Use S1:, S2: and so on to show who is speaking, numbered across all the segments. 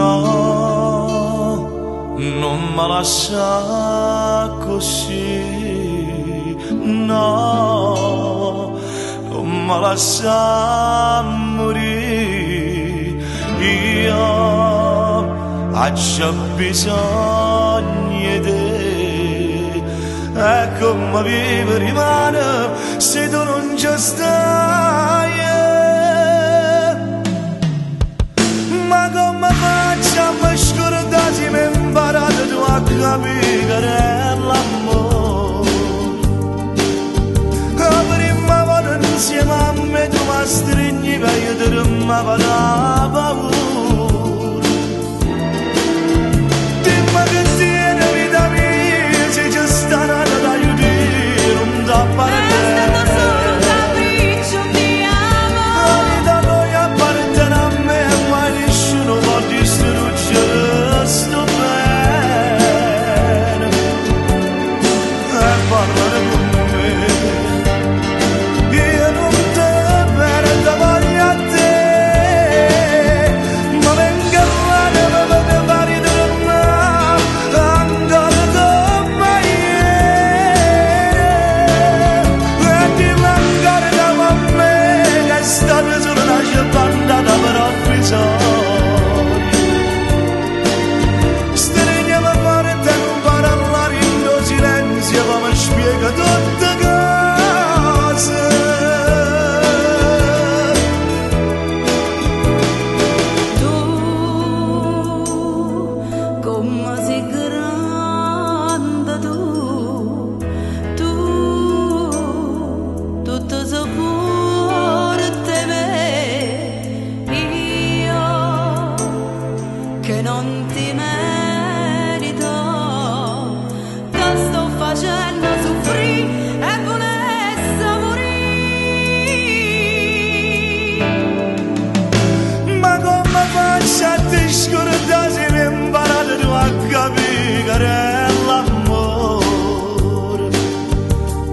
S1: no, non mi lascia così, no, non mi lascia morire. Io ho bisogno di te, e come vivo rimane se tu non ci stai. Ma come faccio a mi scordare se mi hai imparato tu a capire che è l'amore? La prima volta insieme a me tu mi stringi e io ti rimavo da paura. Dimmi che tieni vita mia, se ci sta nata da aiutare, non da parte. Stringiamo forte e non parlare in tuo silenzio, come spiega tutte cose.
S2: Tu, come sei grande tu, tutto so forte me, io che non ti merito, ti sto facendo soffrire e volessi morire.
S1: Ma come faccio a ti scordare se mi hai imparato tu a capire che è l'amore?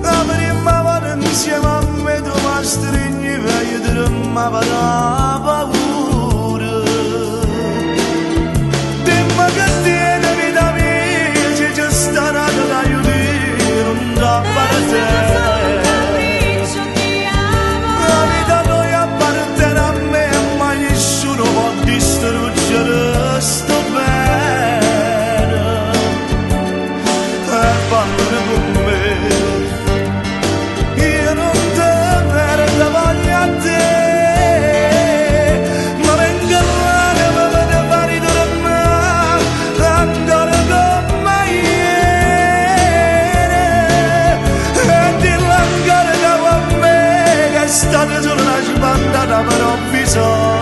S1: La prima volta insieme a me tu mi stringi e io ti rimavo da paura. Dimmi che tieni vita mia, se ci sta nata da aiutare, non da parte. La vita noi appartiene a me e mai nessuno può distruggere sto bene. E parlane con me, io non te merito, voglio a te. Ma venga là che mi vede fare tornare ancora come ieri. E dillo ancora che con me che è stata solo una sbandata, però ho bisogno